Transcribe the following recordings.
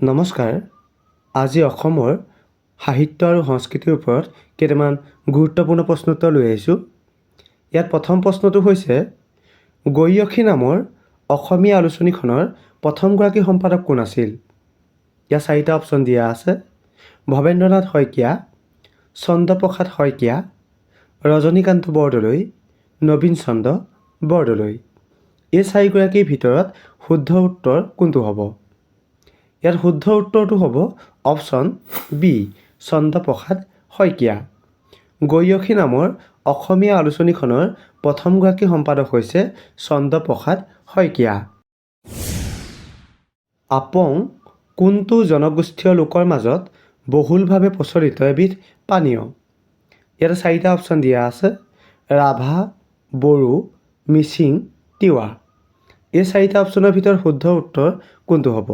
নমস্কাৰ। আজি অসমৰ সাহিত্য আৰু সংস্কৃতিৰ ওপৰত কেইটামান গুৰুত্বপূৰ্ণ প্ৰশ্ন উত্তৰ লৈ আহিছোঁ। ইয়াত প্ৰথম প্ৰশ্নটো হৈছে, গৰীয়সী নামৰ অসমীয়া আলোচনীখনৰ প্ৰথমগৰাকী সম্পাদক কোন আছিল? ইয়াত চাৰিটা অপশ্যন দিয়া আছে: ভৱেন্দ্ৰনাথ শইকীয়া, চন্দ্ৰপ্ৰসাদ শইকীয়া, ৰজনীকান্ত বৰদলৈ, নবীন চন্দ্ৰ বৰদলৈ। এই চাৰিগৰাকীৰ ভিতৰত শুদ্ধ উত্তৰ কোনটো হ'ব? ইয়াত শুদ্ধ উত্তৰটো হ'ব অপশ্যন বি, চন্দ্ৰপ্ৰসাদ শইকীয়া। গৰীয়সী নামৰ অসমীয়া আলোচনীখনৰ প্ৰথমগৰাকী সম্পাদক হৈছে চন্দ্ৰপ্ৰসাদ শইকীয়া। আপং কোনটো জনগোষ্ঠীয় লোকৰ মাজত বহুলভাৱে প্ৰচলিত এবিধ পানীয়? ইয়াতে চাৰিটা অপশ্যন দিয়া আছে: ৰাভা, বড়ো, মিচিং, তিৱা। এই চাৰিটা অপশ্যনৰ ভিতৰত শুদ্ধ উত্তৰ কোনটো হ'ব?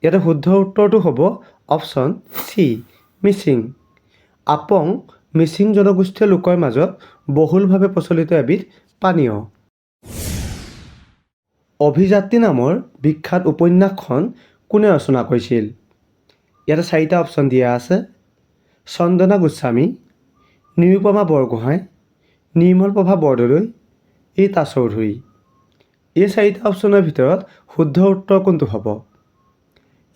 ইয়াতে শুদ্ধ উত্তৰটো হ'ব অপশ্যন চি, মিচিং। আপং মিচিং জনগোষ্ঠীয় লোকৰ মাজত বহুলভাৱে প্ৰচলিত এবিধ পানীয়। অভিযাত্ৰী নামৰ বিখ্যাত উপন্যাসখন কোনে ৰচনা কৰিছিল? ইয়াতে চাৰিটা অপশ্যন দিয়া আছে: চন্দনা গোস্বামী, নিৰুপমা বৰগোহাঁই, নিৰ্মলপ্ৰভা বৰদলৈ, ৰীতা চৌধুৰী। এই চাৰিটা অপশ্যনৰ ভিতৰত শুদ্ধ উত্তৰ কোনটো হ'ব?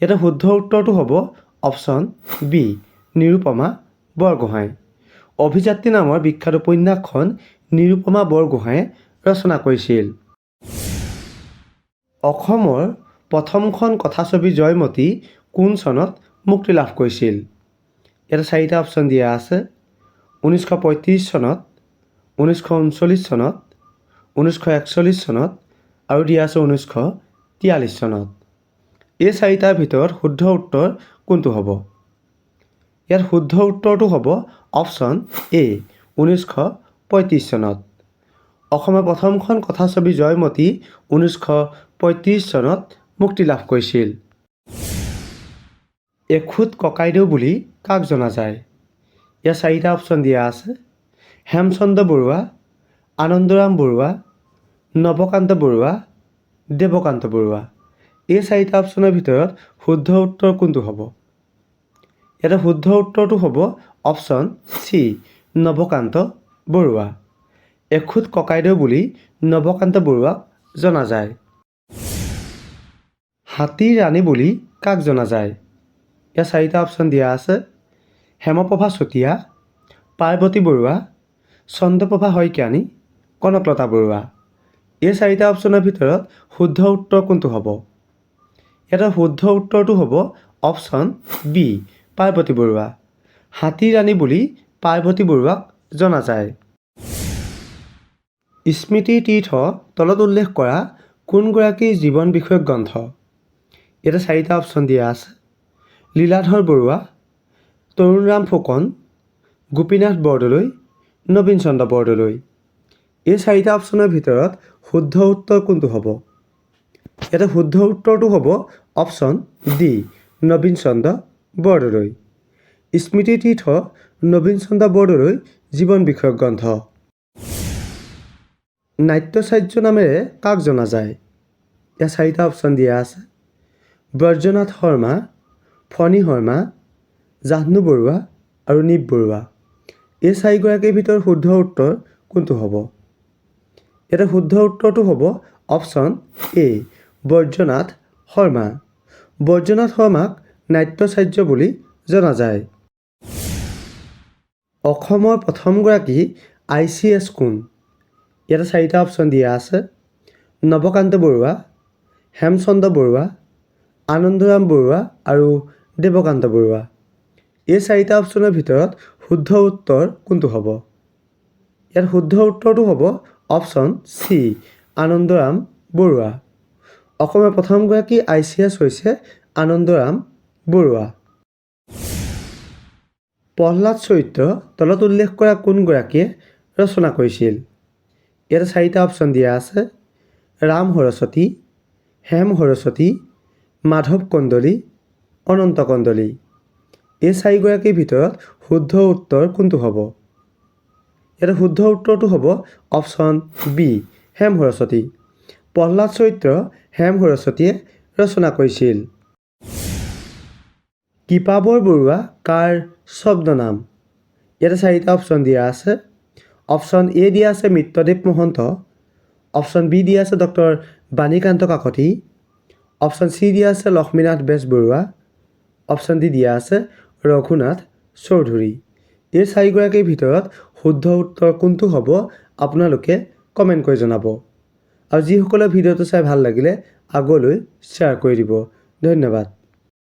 ইয়াতে শুদ্ধ উত্তৰটো হ'ব অপশ্যন বি, নিৰুপমা বৰগোহাঁই। অভিযাত্ৰী নামৰ বিখ্যাত উপন্যাসখন নিৰুপমা বৰগোহাঁয়ে ৰচনা কৰিছিল। অসমৰ প্ৰথমখন কথাছবি জয়মতী কোন চনত মুক্তি লাভ কৰিছিল? ইয়াতে চাৰিটা অপশ্যন দিয়া আছে: 1935 চনত, 1939 চনত, 1941 চনত আৰু দিয়া আছে 1943 চনত। এই চাৰিটাৰ ভিতৰত শুদ্ধ উত্তৰ কোনটো হ'ব? ইয়াত শুদ্ধ উত্তৰটো হ'ব অপশ্যন এ, 1935 চনত। অসমৰ প্ৰথমখন কথাছবি জয়মতী 1935 চনত মুক্তি লাভ কৰিছিল। এখুত ককাইদেউ বুলি কাক জনা যায়? ইয়াত চাৰিটা অপশ্যন দিয়া আছে: হেমচন্দ্ৰ বৰুৱা, আনন্দৰাম বৰুৱা, নৱকান্ত বৰুৱা, দেৱকান্ত বৰুৱা। এই চাৰিটা অপশ্যনৰ ভিতৰত শুদ্ধ উত্তৰ কোনটো হ'ব? ইয়াতে শুদ্ধ উত্তৰটো হ'ব অপশ্যন চি, নৱকান্ত বৰুৱা। এখুত ককাইদেউ বুলি নৱকান্ত বৰুৱাক জনা যায়। হাতীৰ ৰাণী বুলি কাক জনা যায়? ইয়াত চাৰিটা অপশ্যন দিয়া আছে: হেমপ্ৰভা চুতীয়া, পাৰ্বতী বৰুৱা, চন্দ্ৰপ্ৰভা শইকীয়ানী, কনকলতা বৰুৱা। এই চাৰিটা অপশ্যনৰ ভিতৰত শুদ্ধ উত্তৰ কোনটো হ'ব? ইয়াতে শুদ্ধ উত্তৰটো হ'ব অপশ্যন বি, পাৰ্বতী বৰুৱা। হাতীৰ ৰাণী বুলি পাৰ্বতী বৰুৱাক জনা যায়। স্মৃতি তীৰ্থ তলত উল্লেখ কৰা কোনগৰাকীৰ জীৱন বিষয়ক গ্ৰন্থ? ইয়াতে চাৰিটা অপশ্যন দিয়া আছে: লীলাধৰ বৰুৱা, তৰুণৰাম ফুকন, গোপীনাথ বৰদলৈ, নবীন চন্দ্ৰ বৰদলৈ। এই চাৰিটা অপশ্যনৰ ভিতৰত শুদ্ধ উত্তৰ কোনটো হ'ব? ইয়াতে শুদ্ধ উত্তৰটো হ'ব অপশ্যন ডি, নবীন চন্দ্ৰ বৰদলৈ। স্মৃতি তীৰ্থ নবীন চন্দ্ৰ বৰদলৈ জীৱন বিষয়ক গ্ৰন্থ। নাট্যাচাৰ্য নামেৰে কাক জনা যায়? ইয়াত চাৰিটা অপশ্যন দিয়া আছে: ব্ৰজনাথ শৰ্মা, ফণী শৰ্মা, জাহ্নু বৰুৱা আৰু নীপ বৰুৱা। এই চাৰিগৰাকীৰ ভিতৰত শুদ্ধ উত্তৰ কোনটো হ'ব? ইয়াতে শুদ্ধ উত্তৰটো হ'ব অপশ্যন এ, ব্ৰজনাথ শৰ্মা। ব্ৰজনাথ শৰ্মাক নাট্যাচাৰ্য বুলি জনা যায়। অসমৰ প্ৰথমগৰাকী ICS কোন? ইয়াতে চাৰিটা অপশ্যন দিয়া আছে: নৱকান্ত বৰুৱা, হেমচন্দ্ৰ বৰুৱা, আনন্দৰাম বৰুৱা আৰু দেৱকান্ত বৰুৱা। এই চাৰিটা অপশ্যনৰ ভিতৰত শুদ্ধ উত্তৰ কোনটো হ'ব? ইয়াত শুদ্ধ উত্তৰটো হ'ব অপশ্যন চি, আনন্দৰাম বৰুৱা। অসমৰ প্ৰথমগৰাকী ICS হৈছে আনন্দৰাম বৰুৱা। প্ৰহ্লাদ চৰিত্ৰ তলত উল্লেখ কৰা কোনগৰাকীয়ে ৰচনা কৰিছিল? ইয়াতে চাৰিটা অপশ্যন দিয়া আছে: ৰাম সৰস্বতী, হেম সৰস্বতী, মাধৱ কন্দলী, অনন্ত কন্দলী। এই চাৰিগৰাকীৰ ভিতৰত শুদ্ধ উত্তৰ কোনটো হ'ব? ইয়াতে শুদ্ধ উত্তৰটো হ'ব অপশ্যন বি, হেম সৰস্বতী। প্ৰহ্লাদ চৰিত্ৰ হেম সৰস্বতীয়ে ৰচনা কৰিছিল। কৃপাবৰ বৰুৱা কাৰ ছদ্মনাম? ইয়াতে 4টা অপশ্যন দিয়া আছে। অপশ্যন এ দিয়া আছে মিত্ৰদেৱ মহন্ত, অপশ্যন বি দিয়া আছে doctor Banikanta Kakati, option C দিয়া আছে লক্ষ্মীনাথ বেজবৰুৱা, অপশ্যন ডি দিয়া আছে ৰঘুনাথ চৌধুৰী। এই 4গৰাকীৰ ভিতৰত শুদ্ধ উত্তৰ কোনটো হ'ব আপোনালোকে কমেণ্ট কৰি জনাব। আৰু যিসকলে ভিডিঅ'টো চাই ভাল লাগিলে আগলৈ শ্বেয়াৰ কৰি দিব। ধন্যবাদ।